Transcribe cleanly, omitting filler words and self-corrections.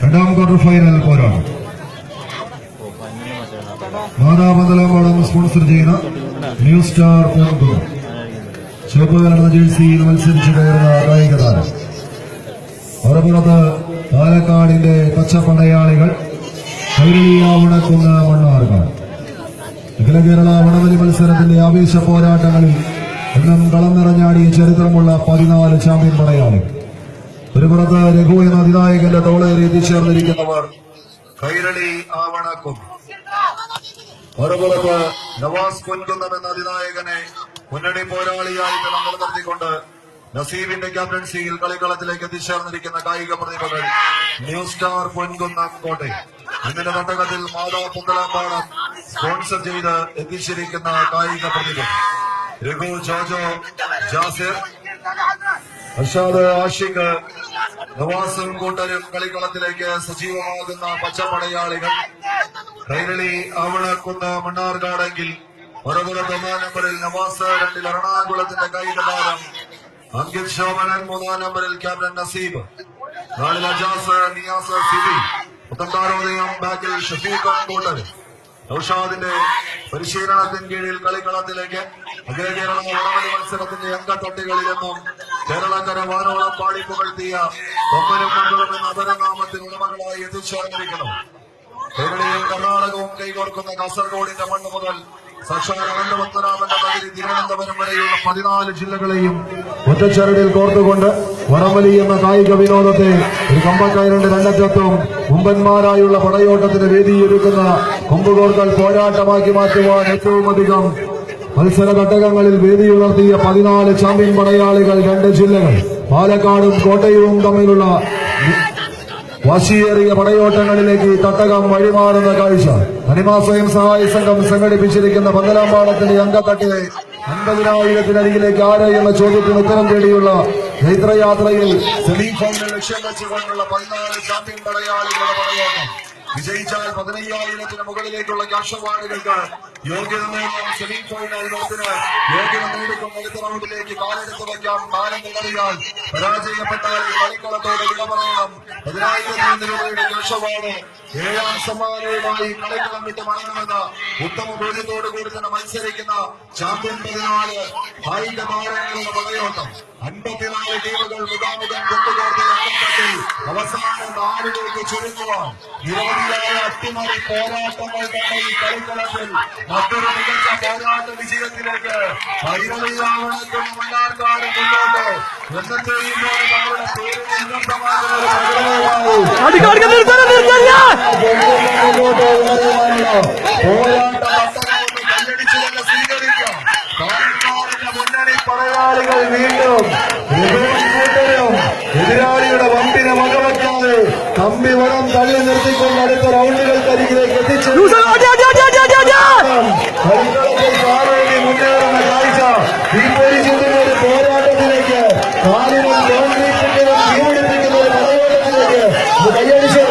രണ്ടാം quarter final പോരാട്ടം മാതാമംഗലം sponsor ചെയ്യുന്ന ന്യൂ സ്റ്റാർ പോയിന്റ് ചുവപ്പ് കലർന്ന ജേഴ്സിയിൽ മത്സരിച്ചു കയറുന്ന കായിക താരം. മറുപുറത്ത് പാലക്കാടിന്റെ പച്ചപ്പടയാളികൾ കൈരളിയാവണക്കുന്ന മണ്ണാർക്കാട്. അഖില കേരള വടംവലി മത്സരത്തിന്റെ ആവേശ പോരാട്ടങ്ങളിൽ എന്നും കളം നിറഞ്ഞാടിയ ചരിത്രമുള്ള 14 ചാമ്പ്യൻ പടയാളികൾ. ഒരു പുറത്ത് രഘു എന്ന അതിനായകന്റെ തോളേറി എത്തിച്ചേർന്നിരിക്കുന്നവർ കൈരളി ആവണക്കും. മറുപുറത്ത് നവാസ് പൊൻകുന്നം എന്ന അതിനായകനെ മുന്നണി പോരാളിയായിട്ട് നമ്മൾ നിർത്തിക്കൊണ്ട് നസീബിന്റെ ക്യാപ്റ്റൻസിയിൽ കളിക്കളത്തിലേക്ക് എത്തിച്ചേർന്നിരിക്കുന്ന കായിക പ്രതിഭകൾ ന്യൂ സ്റ്റാർ പൊൻകുന്നം കോട്ടയം. ഇന്നലെ തട്ടകത്തിൽ മാതാ പുന്തലാമ്പാടം സ്പോൺസർ ചെയ്ത് എത്തിച്ചിരിക്കുന്ന കായിക പ്രതിഭ രഘു, ജോജോ, ജാസിർ, അർഷാദ്, ആഷിഖ്, നവാസും കൂട്ടരും കളിക്കളത്തിലേക്ക് സജീവമാകുന്ന പച്ചപ്പടയാളികൾ കൈരളി ആവണക്കുന്ന് മണ്ണാർക്കാടെങ്കിൽ മറുപുറത്ത് 1 നമ്പറിൽ നവാസ്, 2 എറണാകുളത്തിന്റെ കായിക താരം അങ്കിത് ശോഭനൻ, 3 നമ്പറിൽ ക്യാപ്റ്റൻ നസീബ്, 4 അജാസ്, നിയാസ്, സിബി, മുത്തങ്കാരോദയം ബാക്കിൽ ഷഫീഖ് കൂട്ടർ. നൌഷാദിന്റെ പരിശീലനത്തിന് കീഴിൽ കളിക്കളത്തിലേക്ക് അഖില കേരള വടംവലി മത്സരത്തിന്റെ അംഗത്തൊട്ടികളിൽ നിന്നും കേരളക്കര വാനോളം പാടി പുകഴ്ത്തിയ കൊമ്മനും മംഗളം എന്ന അപരനാമത്തിന് ഉടമകളായി എത്തിച്ചേർന്നിരിക്കുന്നു. കേരളീയവും കർണാടകവും കൈകോർക്കുന്ന കാസർഗോഡിന്റെ മണ്ണ് മുതൽ സാക്ഷാൽ അനന്തപത്മനാഭന്റെ നഗരി തിരുവനന്തപുരം വരെയുള്ള 14 ജില്ലകളെയും ഒറ്റച്ചരടിൽ കോർത്തുകൊണ്ട് വടംവലി എന്ന കായിക വിനോദത്തെ ഒരു കമ്പക്കയറിന്റെ രണ്ടറ്റത്തും മുമ്പന്മാരായുള്ള പടയോട്ടത്തിന് വേദിയൊരുക്കുന്ന കൊമ്പുകോർക്കൽ പോരാട്ടമാക്കി മാറ്റുവാൻ ഏറ്റവും അധികം മത്സര ഘട്ടകങ്ങളിൽ വേദിയുണർത്തിയ 14 ചാമ്പ്യൻ പടയാളികൾ 2 ജില്ലകൾ പാലക്കാടും കോട്ടയവും തമ്മിലുള്ള വാശിയേറിയ പടയോട്ടങ്ങളിലേക്ക് തട്ടകം വഴിമാറുന്ന കാഴ്ച. ഹനിമ സ്വയം സഹായ സംഘം സംഘടിപ്പിച്ചിരിക്കുന്ന പന്തലാമ്പാടത്തിന്റെ അംഗത്തട്ടിലെ 50,000-നരികിലേക്ക് ആര് എന്ന ചോദ്യത്തിന് ഉത്തരം തേടിയുള്ള ചൈത്രയാത്രയിൽ സെമി ഫൈനൽ ലക്ഷ്യം വെച്ചുകൊണ്ടുള്ള 14 ചാമ്പ്യൻ പടയാളികളുടെ പടയോട്ടം. വിജയിച്ചാൽ 15,000-ന് മുകളിലേക്കുള്ള ക്യാഷ് അവാർഡുകൾക്ക് യോഗ്യത നേടാൻ സെമി ഫൈനൽ ഇനത്തിന് യോഗ്യത നേടിക്കൊണ്ട് അടുത്ത റൗണ്ടിലേക്ക് കാലെടുത്ത് വയ്ക്കാം. കാലം നിലറിയാൽ പരാജയപ്പെട്ടാൽ കളിക്കളത്തോട് വിട പറയണം. 10,000 രൂപയുടെ ക്യാഷ് അവാർഡ് 7ാം സമ്മാനവുമായി കളിക്കളം വിട്ട് മടങ്ങുമെന്ന് ഉത്തമ ബോധ്യത്തോടു കൂടി തന്നെ മത്സരിക്കുന്ന ചാമ്പ്യൻ 14 കായിക താരങ്ങളുടെ പടയോട്ടം. 54 ടീമുകൾ മുഖാമുഖം കൊണ്ടുപോർത്ത അംഗത്തിൽ അവസാനം 4ലേക്ക് ചുരുങ്ങുവാൻ നിരവധിയായ അട്ടിമറി പോരാട്ടങ്ങൾ തന്നെ ഈ കളിക്കളത്തിൽ മറ്റൊരു മികച്ച പോരാട്ട വിജയത്തിലേക്ക് കൈരളിയാവണക്കും മണ്ണാർക്കാട് മുന്നോട്ട് എന്നത്തെയും പോലെ നമ്മുടെ പേര് ഉന്നതമാകുന്ന പോരാട്ട കല്ലടിച്ചു തന്നെ സ്വീകരിക്കാം. പാലക്കാടിന്റെ മുന്നണി പടയാളികൾ വീണ്ടും എതിരാളിയുടെ വമ്പിനെ വകവയ്ക്കാതെ തമ്പി വടം തള്ളി നിർത്തിക്കൊണ്ട് അടുത്ത റൗണ്ടുകൾക്കരികിലേക്ക് എത്തിച്ചു മുന്നേറുന്ന കാഴ്ച തീപ്പൊരി ചിന്തുന്ന ഒരു പോരാട്ടത്തിലേക്ക് കാലിനും കോൺക്രീറ്റിനും തീപിടിപ്പിക്കുന്ന ഒരു പടയോട്ടത്തിലേക്ക് കൈയടിച്ചു